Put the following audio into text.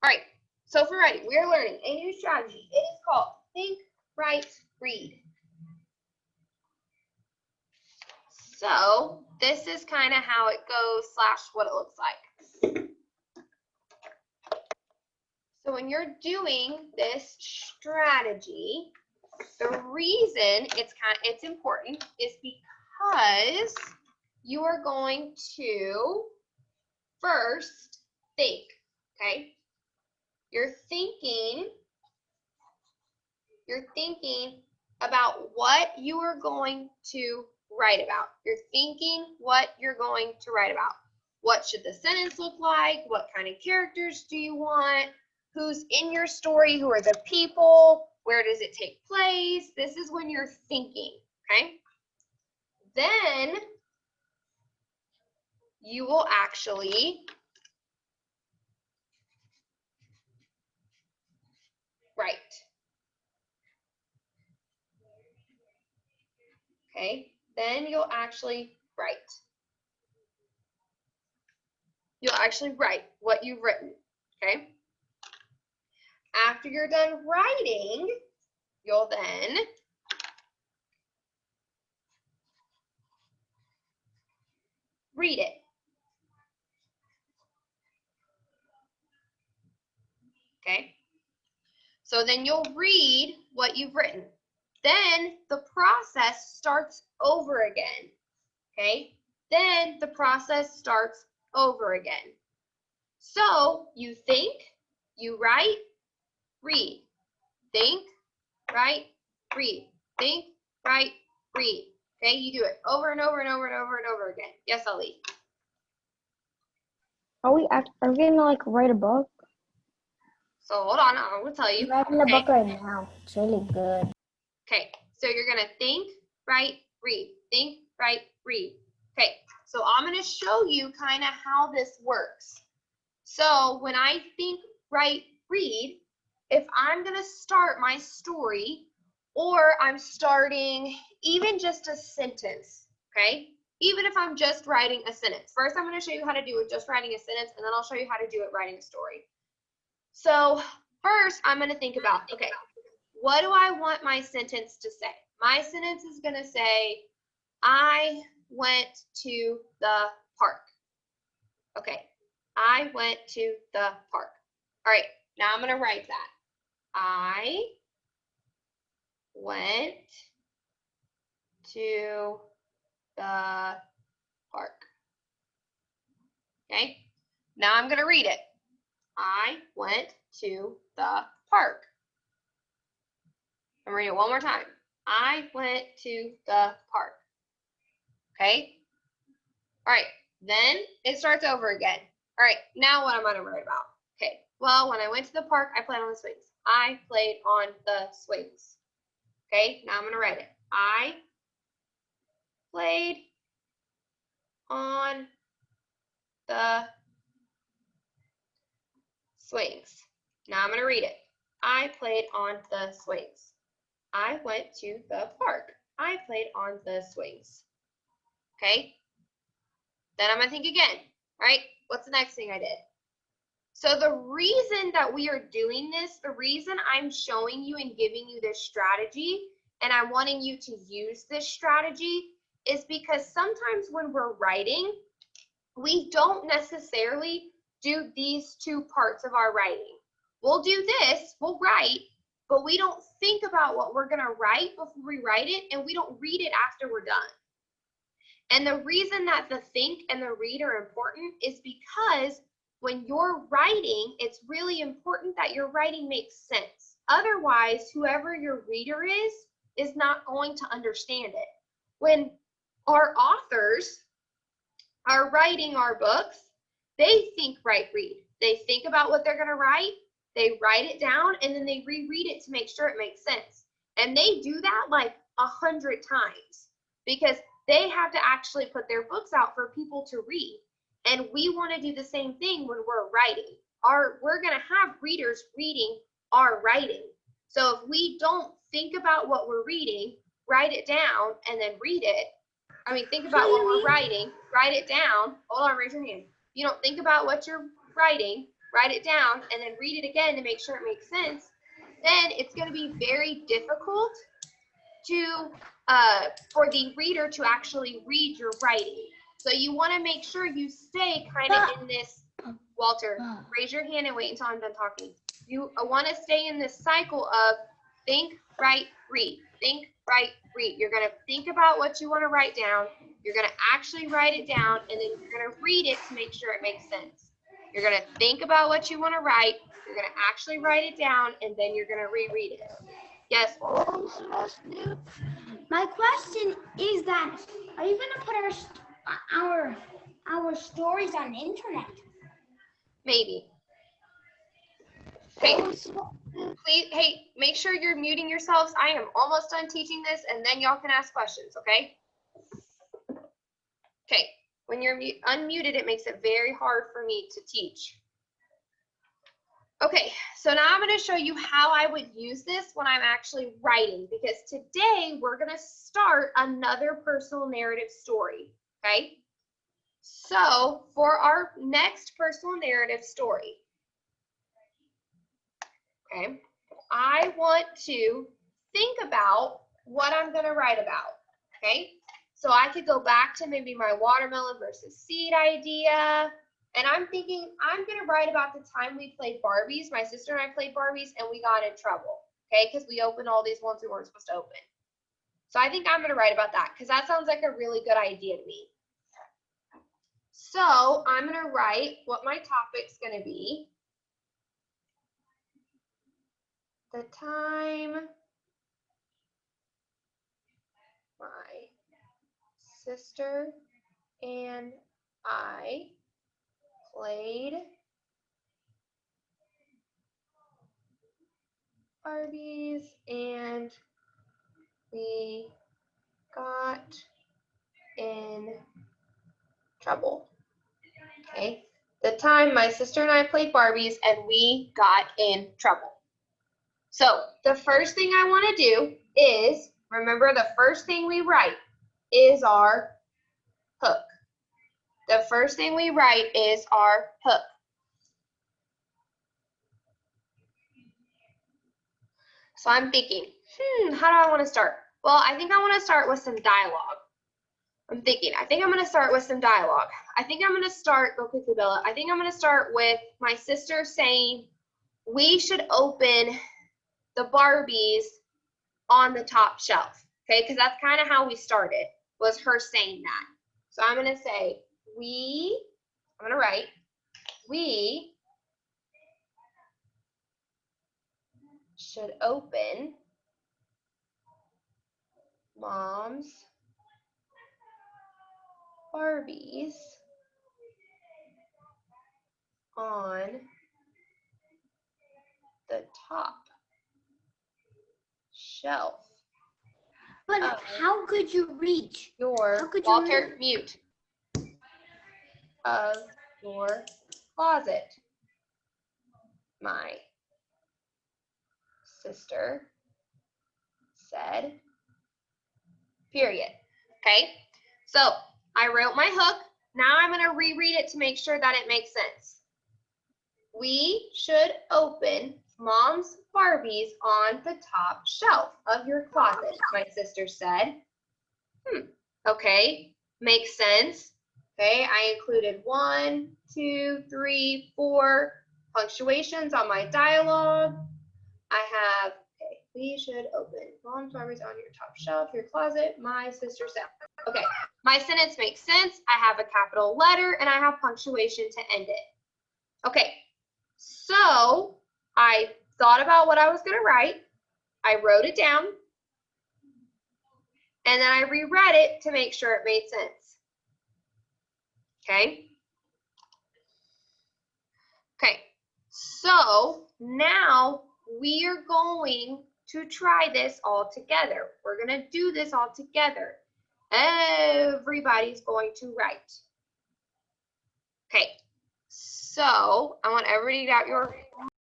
All right, so for writing, we're learning a new strategy. It is called Think, Write, Read. So this is kind of how it goes / what it looks like. So when you're doing this strategy, the reason it's important is because you are going to first think, okay? You're thinking about what you are going to write about. You're thinking what you're going to write about. What should the sentence look like? What kind of characters do you want? Who's in your story? Who are the people? Where does it take place? This is when you're thinking, okay? Then you will actually write. Okay? Then you'll actually write. You'll actually write what you've written, okay? After you're done writing, you'll then read it. Okay? So then you'll read what you've written. Then the process starts over again. Okay? Then the process starts over again. So you think, you write, read. Think, write, read. Think, write, read. Okay? You do it over and over and over and over and over again. Yes, Ali. Are we gonna like write a book? So hold on, I'm gonna tell you. I'm writing a book right now. It's really good. Okay, so you're gonna think, write, read. Think, write, read. Okay, so I'm gonna show you kind of how this works. So when I think, write, read, if I'm gonna start my story, or I'm starting even just a sentence, okay? Even if I'm just writing a sentence. First, I'm gonna show you how to do it just writing a sentence, and then I'll show you how to do it writing a story. So first, I'm gonna think about, okay, what do I want my sentence to say? My sentence is going to say, I went to the park. Okay, I went to the park. All right, now I'm going to write that. I went to the park. Okay, now I'm going to read it. I went to the park. I'm reading it one more time. I went to the park. Okay? All right, then it starts over again. All right, now what am I going to write about? Okay, well, when I went to the park, I played on the swings. I played on the swings. Okay, now I'm going to write it. I played on the swings. Now I'm going to read it. I played on the swings. I went to the park. I played on the swings. Okay? Then I'm going to think again, right? What's the next thing I did? So the reason that we are doing this, the reason I'm showing you and giving you this strategy, and I'm wanting you to use this strategy, is because sometimes when we're writing, we don't necessarily do these two parts of our writing. We'll do this, we'll write, but we don't think about what we're going to write before we write it, and we don't read it after we're done. And the reason that the think and the read are important is because when you're writing, it's really important that your writing makes sense. Otherwise, whoever your reader is not going to understand it. When our authors are writing our books, they think, write, read. They think about what they're going to write, they write it down, and then they reread it to make sure it makes sense. And they do that like 100 times because they have to actually put their books out for people to read. And we want to do the same thing when we're writing. We're going to have readers reading our writing. So if we don't think about what we're reading, write it down, and then read it. I mean, think about what we're writing, write it down. Hold on, raise your hand. You don't think about what you're writing, write it down, and then read it again to make sure it makes sense, then it's going to be very difficult to for the reader to actually read your writing. So you want to make sure you stay kind of in this, Walter, raise your hand and wait until I'm done talking. You want to stay in this cycle of think, write, read. Think, write, read. You're going to think about what you want to write down. You're going to actually write it down, and then you're going to read it to make sure it makes sense. You're going to think about what you want to write. You're going to actually write it down, and then you're going to reread it. Yes, Walter? My question is that, are you going to put our stories on the internet? Maybe. Okay. Please, hey, make sure you're muting yourselves. I am almost done teaching this, and then y'all can ask questions, okay? Okay. When you're unmuted, it makes it very hard for me to teach. Okay, so now I'm going to show you how I would use this when I'm actually writing, because today we're going to start another personal narrative story, okay? So for our next personal narrative story, okay, I want to think about what I'm going to write about, okay? So I could go back to maybe my watermelon versus seed idea. And I'm thinking I'm going to write about the time we played Barbies. My sister and I played Barbies and we got in trouble, okay, because we opened all these ones we weren't supposed to open. So I think I'm going to write about that because that sounds like a really good idea to me. So I'm going to write what my topic's going to be. The time my sister and I played Barbies and we got in trouble. Okay, the time my sister and I played Barbies and we got in trouble. So the first thing I want to do is, remember the first thing we write is our hook. The first thing we write is our hook. So I'm thinking, how do I want to start? Well, I think I want to start with some dialogue. I think I'm going to start with some dialogue. I think I'm going to start, go quickly, Bella. I think I'm going to start with my sister saying, we should open the Barbies on the top shelf. Okay, because that's kind of how we started, was her saying that. So I'm going to say, I'm going to write, we should open Mom's Barbies on the top shelf. But how could you reach? Walter, mute. Of your closet. My sister said, period. Okay, so I wrote my hook. Now I'm going to reread it to make sure that it makes sense. We should open Mom's Barbies on the top shelf of your closet, my sister said. Okay, makes sense. Okay, I included 1, 2, 3, 4 punctuations on my dialogue. I have, okay, we should open Mom's Barbies on your top shelf, your closet, my sister said. Okay, my sentence makes sense. I have a capital letter and I have punctuation to end it. Okay, so I thought about what I was going to write. I wrote it down. And then I reread it to make sure it made sense. Okay. Okay, so now we are going to try this all together. We're going to do this all together. Everybody's going to write. Okay, so I want everybody to get out your